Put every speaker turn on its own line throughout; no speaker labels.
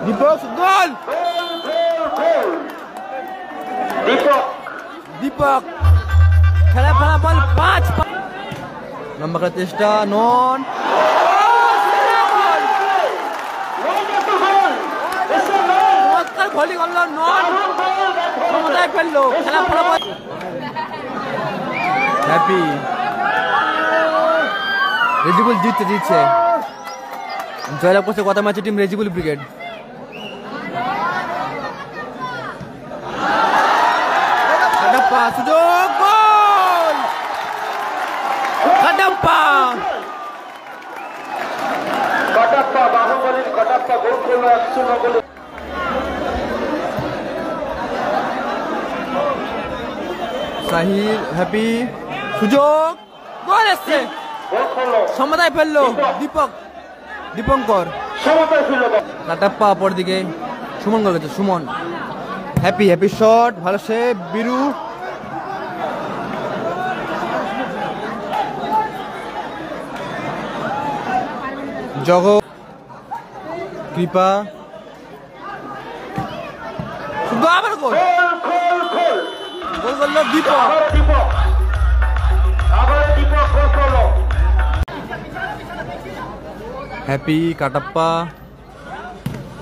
দীপক গোল দীপক খেলা ফলাফল 5 লম্বা করার চেষ্টা নন ভলি করল নন ক্ষমতায় ফেললো খেলা ফলাফল হ্যাপি রেজিবুল জিতছে জয়লাভ করছে কত ম্যাচে টিম রেজিবুল ব্রিগেড সুযোগ গোল কাটাপ্পা বাহুবলীর কাটাপ্পা গোল করলো 1-0 গোলে সাহিল হ্যাপি সুযোগ গোল এসছে সমতায় ফেললো দীপঙ্কর কাটাপ্পা অপর দিকে সুমন গোল করেছে সুমন হ্যাপি শট ভালো সেভ বিরু জগৎ কৃপা আবার গোল করলো Deepak Happy Kattappa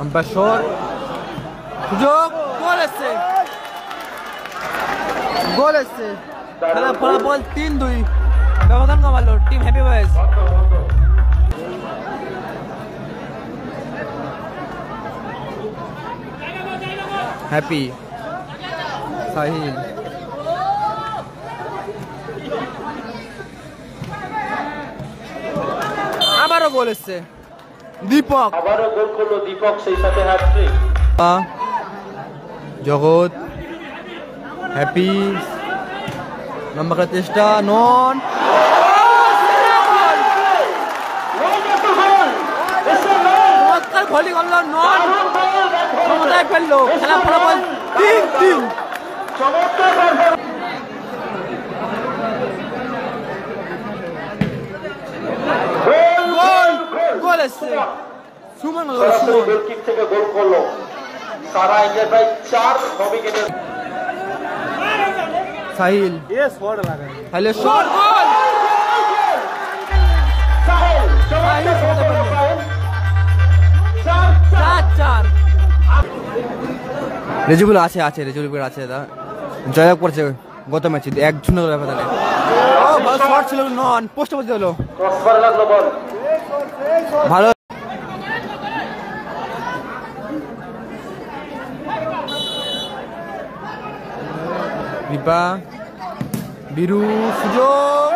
umpire shot সুযোগ গোল এসছে খেলা ফলাফল 3-2 ব্যবধান কমালো team happy Boys Happy Sahil আবারও গোল এসছে দীপক আবারও গোল করলো দীপক সেই সাথে হ্যাটট্রিক জগৎ হ্যাপি লম্বা করার চেষ্টা নন ভলি করল নন ক্ষমতায় ফেললো খেলা ফলাফল 3-3 গোল এসছে সুমন গোলকিক থেকে গোল করলো সারা ইন্ডিয়ার প্রায় 4 উইকেটের সাহিল শট লাগায় তাহলে শট গোল রেজিবুল আছে রেজিবুল আছে দাদা জয়লাভ করছে গত ম্যাচে 1-0 ব্যাপার তাহলে শট ছিল নন পোস্ট বলতে হলো ভালো কৃপা বিরু সুযোগ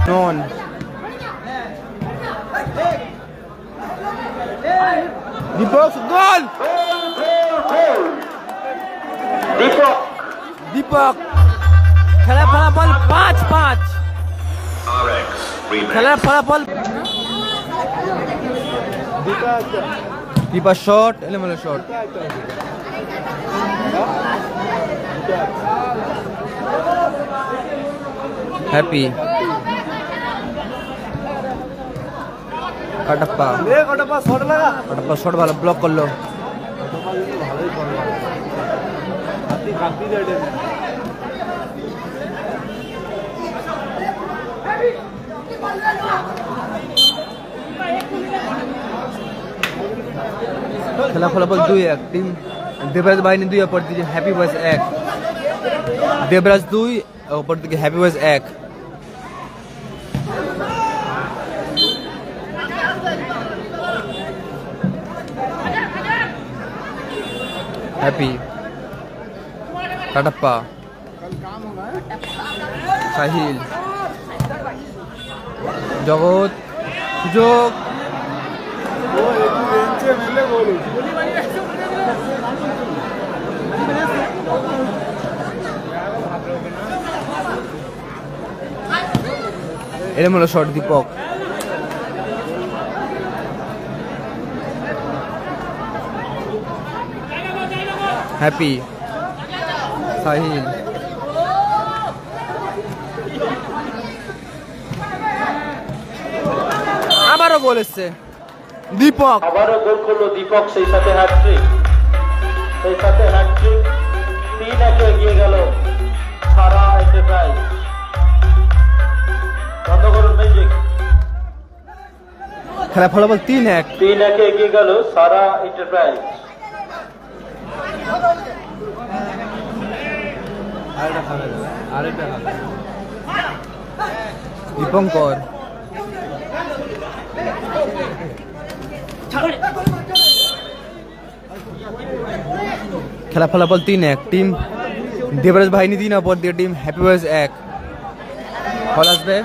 নন দীপক গোল দীপক খেলা ফলাফল 5-5 খেলার ফলাফল কৃপা শট এলোমেলো শট হ্যাপি কাটাপ্পা শট ভালো ব্লক করলো খেলা ফলাফল 2-1 টিম দেবরাজ বাহিনী 2 অপর দিকে হ্যাপি বয়েজ 1 দেবরাজ 2 অপর দিকে happy boys 1 happy Kattappa Sahil জগৎ সুযোগ এলোমেলো শট দীপক হ্যাপি সাহিল আবারও গোল এসছে দীপক,
আবারও গোল করলো দীপক, সেই সাথে হ্যাটট্রিক, 3-1 এগিয়ে গেল সারা এন্টারপ্রাইজ। বন্ধ করুন মিউজিক।
খেলা ফলাফল 3-1
এগিয়ে গেল সারা এন্টারপ্রাইজ।
দীপঙ্কর খেলা ফলাফল 3-1 টিম দেবরাজ বাহিনী 3 অপর দিয়ে টিম হ্যাপি বয়েজ 1। ফল আসবে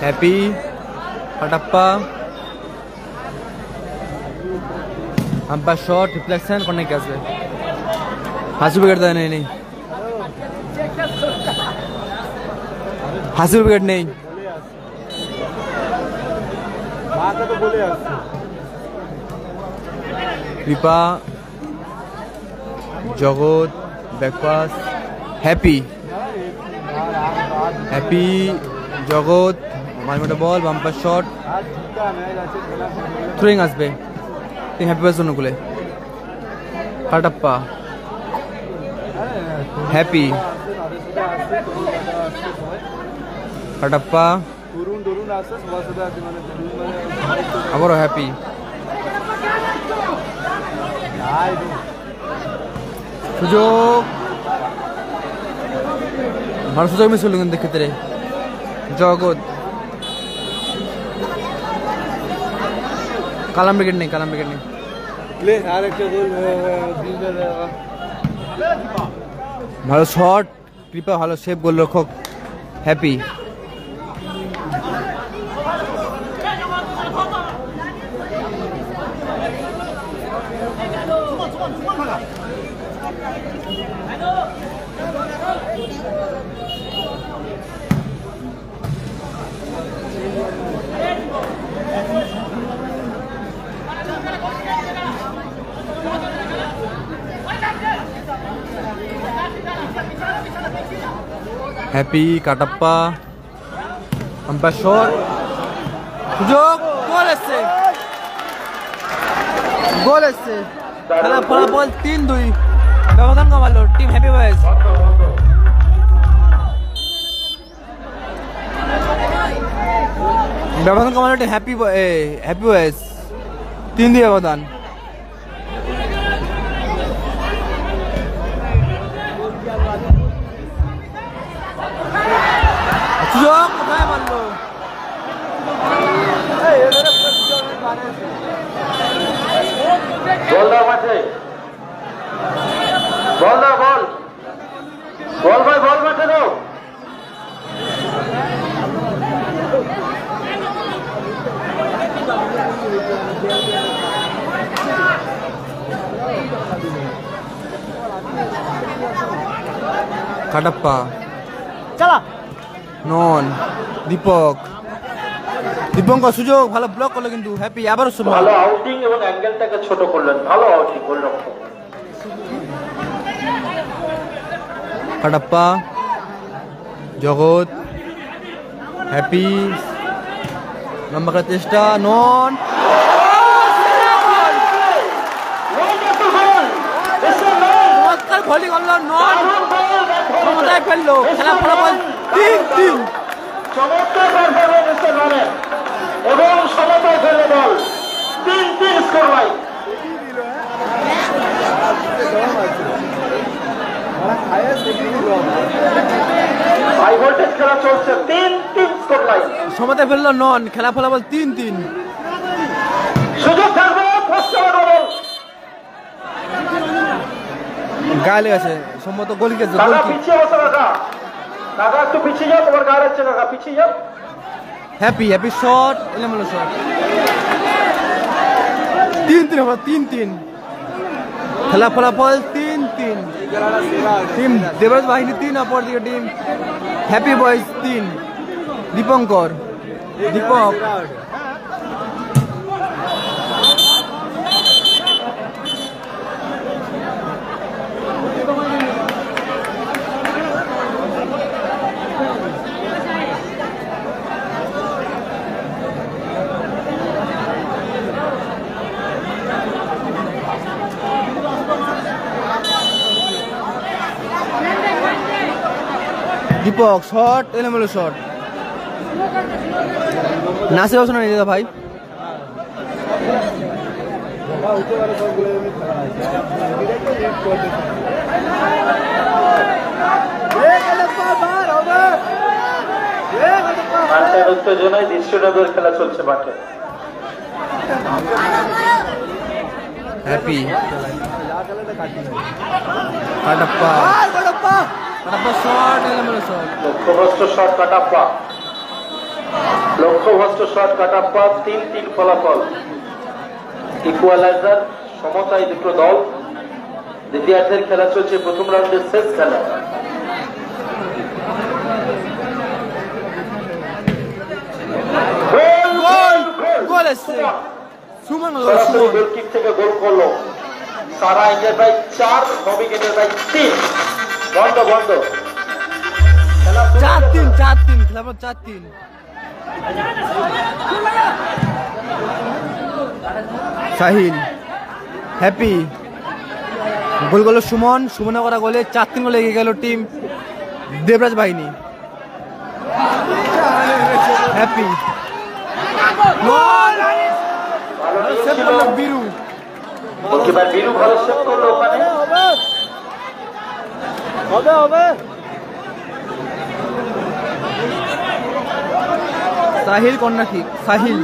হ্যাপি ফাটাপ্পা আম্পায়ার শট রিফ্লেকশন করনে কি আসবে হাসি উইকেট দেয় নেই হাসি উইকেট নেই কৃপা জগৎ ব্যাকপাস হ্যাপি জগৎ মাঝমাঠে বল বাম্পার শট থ্রোয়িং আসবে হ্যাপি বয়েজ অনুকূলে ফাটাপ্পা হ্যাপি ফাটাপ্পা আবারও হ্যাপি সুযোগ ভালো সুযোগ মিস হলো কিন্তু ক্ষেত্রে জগৎ কালাম উইকেট নেই ভালো শট কৃপা ভালো সেভ গোলরক্ষক happy happy Kattappa umpire shot সুযোগ গোল এসছে খেলা ফলাফল 3-2 ব্যবধান কমালো টিম হ্যাপি বয়েজ। ব্যবধান কমালো টিম হ্যাপি বয়েজ 3-2 ব্যবধান। সুযোগ কোথায় মারলো
বল দাও মাঠে, বল দাও, বল ভাই, বল মাঠে দাও।
কাটাপ্পা চালা নন দীপঙ্কর সুযোগ ভালো ব্লক করলো কিন্তু হ্যাপি আবারও
ভালো আউটিং এবং অ্যাঙ্গেলটাকে ছোট করলেন, ভালো আউটিং গোলরক্ষক।
কাটাপ্পা জগৎ হ্যাপি লম্বা করার চেষ্টা নন ভলি করলো নন ক্ষমতায় ফেললো খেলা ফলাফল 3-3
চমৎকার পারফরম্যান্স মানে এবং সমতায় ফেলে বল 3-3 স্কোর লাইন। হাই ভোল্টেজ খেলা চলছে 3-3 স্কোর লাইন।
সমতায় ফেললো নন খেলা ফলাফল 3-3
সুযোগ থাকবে
গায়ে লেগেছে সম্ভবত গোল গেছে
পিছিয়ে বসে কাকা একটু পিছিয়ে যাও, তোমার গায়ে যাচ্ছে কাকা, পিছিয়ে যাও।
হ্যাপি শট এলোমেলো শট 3-3 হলো 3-3 খেলা ফলাফল 3-3 টিম দেবরাজ বাহিনী 3 অপর দিকে team happy boys 3 Deepak Deepak shot, এলোমেলো শট। নাসে বসো না দাদা ভাই।
মাঠের উত্তেজনায় দৃশ্যনগর খেলা চলছে মাঠে।
হ্যাপি কাটাপ্পা, কাটাপ্পা শট, এলোমেলো শট।
লক্ষ্যভ্রষ্ট শট কাটাপ্পা, লক্ষ্যভ্রষ্ট শট কাটাপ্পা। 3-3 ফলাফল, ইকুয়ালাইজার, সমতায় দুটো দল। দ্বিতীয়ার্ধের খেলা চলছে, প্রথম রাউন্ডের শেষ খেলা।
গোল এসছে, সুমন
সরাসরি গোলকিক থেকে গোল করলো সারা। ইন্ডিয়ার বাই 4, নবিগেটের বাই 3। বন্ধ বন্ধ,
4-3 4-3 খেলা 4-3। সাহিল হ্যাপি, গোল করলো সুমন, সুমনে করা গোলে 4-3 গোলে এগিয়ে গেল টিম দেবরাজ বাহিনী। হ্যাপি গোল, সেভ করলো বীরু।
গোলকিপার বীরু ভালো সেভ করলো ওখানে।
হবে হবে। Sahil corner kick, Sahil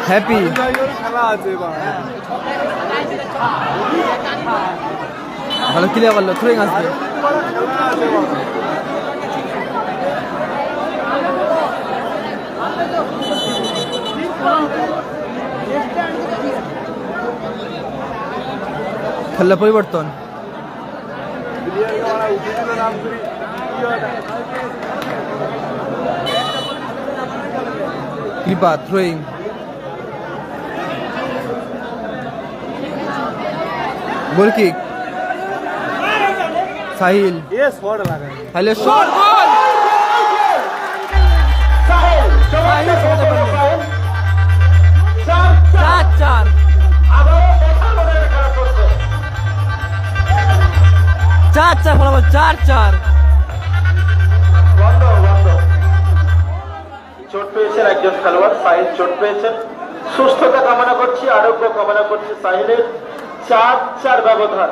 Happy. ভালো ক্লিয়ার করলো, থ্রোয়িং আসবে। খেলা পরিবর্তন, Kripa throwing, goal kick, Sahil সাহিলের শট, গোল।
সাহেল, চমৎকার গোল করলো সাহেল।
4-4
আবারও কথা বলে খেলা চলছে।
4-4 ফলাফল, 4-4।
বন্ধ বন্ধ। চোট পেয়েছেন একজন খেলোয়াড়, সাহিল চোট পেয়েছেন। সুস্থতা কামনা করছি, আরোগ্য কামনা করছি সাহিলের। 4-4 ব্যবধান।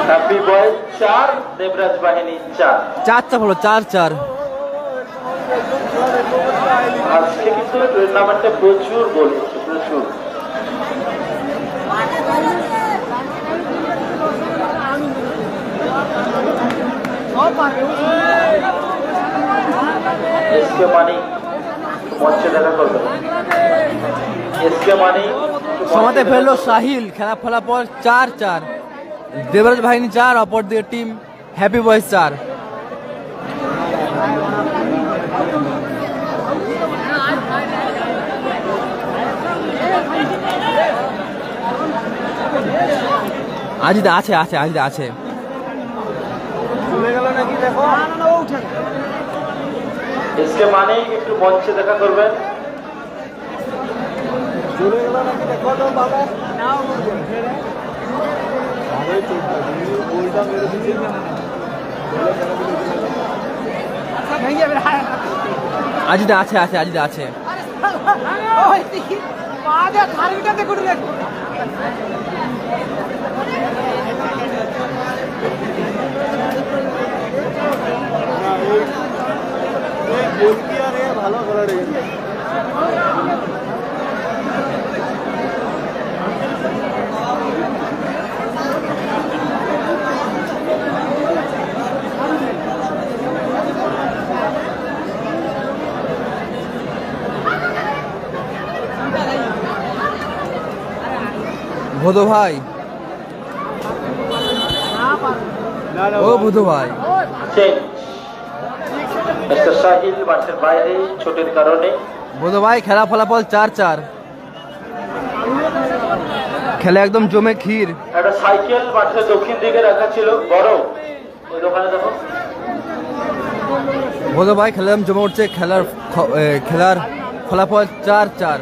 হ্যাপি বয় 4, দেবরাজ বাহিনী 4।
4-4 হলো, 4-4।
আজকে কিন্তু টুর্নামেন্টে প্রচুর গোল হচ্ছে, প্রচুর। এসকে মানি মঞ্চে দেখা করবে। এসকে মানি
সমাতে ফেললো সাহিল, খেলা ফলাফল 4-4। দেবরাজ বাহিনী 4, অপর দিকে টিম হ্যাপি বয়েজ 4। আজিদা আছে, আছে আজিদা আছে।
এসকে মানি একটু মঞ্চে দেখা করবেন।
আজিদা আছে, আছে আজিদা আছে। ভালো খেলা ভোদো ভাই, ও ভোদো ভাই,
সাহিল মাঠের বাইরে চোটের কারণে।
ভোদো ভাই খেলা ফলাফল 4-4। খেলা একদম জমে ক্ষীর।
একটা সাইকেল মাঠের দক্ষিণ দিকে রাখা ছিল বড়, ওই দোকানে দেখো।
ভোদো ভাই খেলা একদম জমে উঠছে, খেলার ফলাফল 4-4।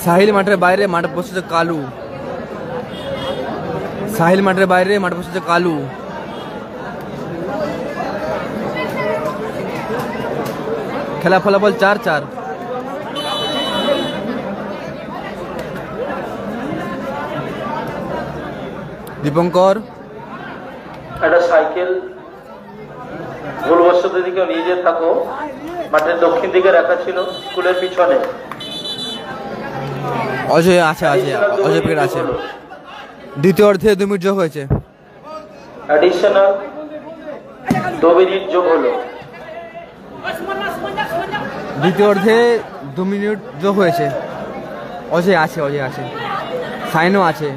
সাহিল মাঠের বাইরে মাঠে বসেছে কালু। সাহিল মাঠের বাইরে মাঠে বসেছে কালু। খেলা ফলাফল 4-4। দীপঙ্কর
একটা সাইকেল ভুলবশত দিকে নিয়ে যেতে থাকো, মাঠের দক্ষিণ দিকে রাখা ছিল স্কুলের পিছনে।
অজয় আছে, অজয় প্লেয়ার আছে। দ্বিতীয় অর্ধে 2 মিনিট যোগ হয়েছে।
অ্যাডিশনাল 2 মিনিট যোগ হলো।
দ্বিতীয় অর্ধে 2 মিনিট যোগ হয়েছে। অজয় আছে, সাইনও আছে।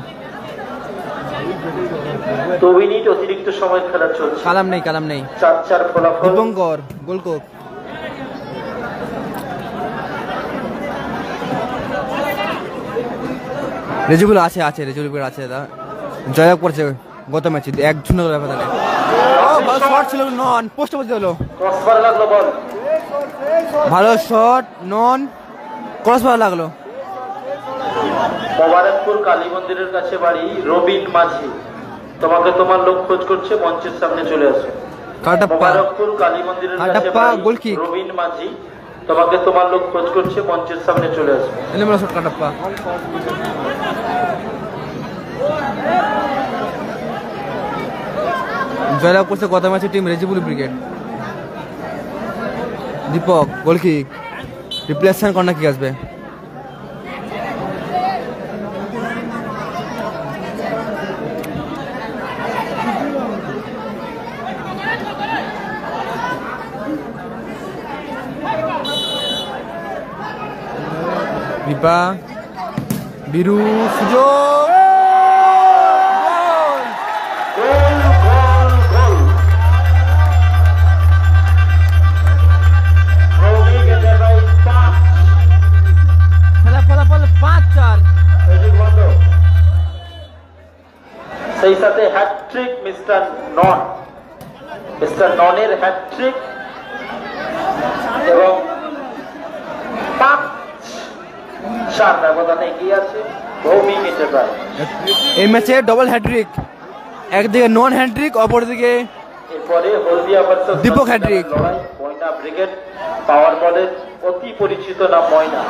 2 মিনিট অতিরিক্ত সময় খেলা চলছে।
কালাম নেই।
4-4 ফলাফল।
দীপঙ্কর গোলকোপ। রেজুবুল আছে, রেজুবুল আছে। জয় করছে গত ম্যাচে 1-0 ব্যবধানে। শট ছিল নন, পোস্ট বলতে হলো।
ক্রসবার লাগলো বল।
ভালো শট, নন, ক্রসবার লাগলো।
মোবারকপুর কালী মন্দিরের কাছে বাড়ি রবিন মাঝি, তোমাকে তোমার লোক খোঁজ করছে, মঞ্চের সামনে চলে আসো। মোবারকপুর কালী মন্দিরের কাছে বাড়ি রবিন মাঝি, তোমাকে তোমার লোক খোঁজ করছে, মঞ্চের সামনে চলে আসো।
কাটাপ্পা জয়লাভ করছে গত ম্যাচে team Rejibul brigade. Deepak goal kick, replacement corner কি আসবে? দীপা বিরু সুযোগ, খেলা ফলাফল 5-4।
সেই সাথে হ্যাটট্রিক মিস্টার ননের হ্যাটট্রিক এবং 5-4 ব্যবধানে এগিয়ে আছে ভৌমিক এন্টারপ্রাইজ।
এই ম্যাচে ডবল হ্যাট্রিক, একদিকে নন হ্যাট্রিক, অপরদিকে
এরপরে হলদিয়া ভার্সেস
দীপক হ্যাট্রিক।
ময়না ব্রিগেড পাওয়ার বলের অতি পরিচিত নাম ময়না।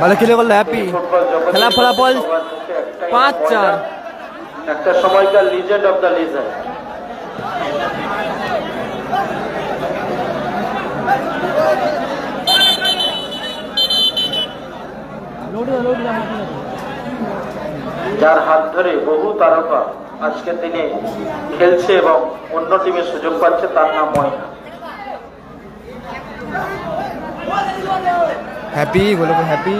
ভালো খেলে বললো হ্যাপি। খেলা ফলাফল 5-4।
একটা সময়কার লিজেন্ড অফ দ্য লিজেন্ড। যার হাত ধরে বহু তারকা আজকের দিনে খেলছে এবং অন্য টিমে সুযোগ পাচ্ছে, তার নাম ময়না।
হ্যাপি বলো, হ্যাপি।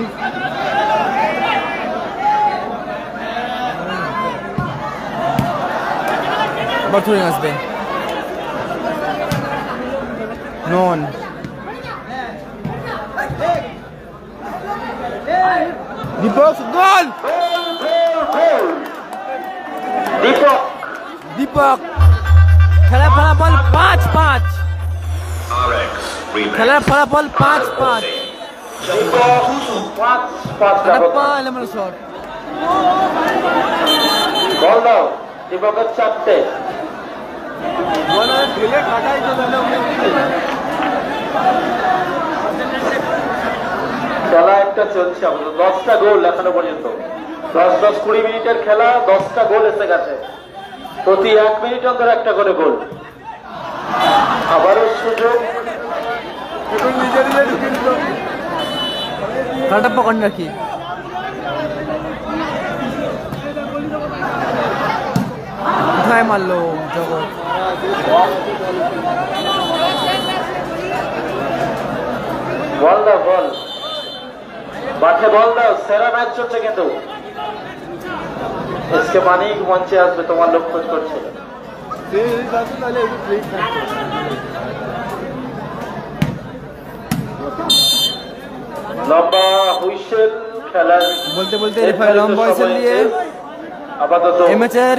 বর্তমানে আসবে নন। দীপক গোল, দীপক। খেলার ফলাফল 5-5। খেলার ফলাফল 5-5। শট
বল দাও দীপকের 4টে। খেলা একটা চলছে আমাদের, 10টা গোল এখনো পর্যন্ত। 10-20 মিনিটের খেলা, 10টা গোল এসে গেছে। প্রতি 1 মিনিট অন্তর একটা করে গোল। আবারও সুযোগ।
কাটাপ্পা কর্নার কি কোথায় মারলো জগৎ?
বল দাও, বল মাঠে বল দাও। সেরা ম্যাচ চলছে কিন্তু। এসকে মানিক মঞ্চে আসবে, তোমার লোক খোঁজ করছে। লম্বা হুইসেল খেলার
বলতে রেফারি লম্বা হুইসেল দিয়ে
আপাতত
এই ম্যাচের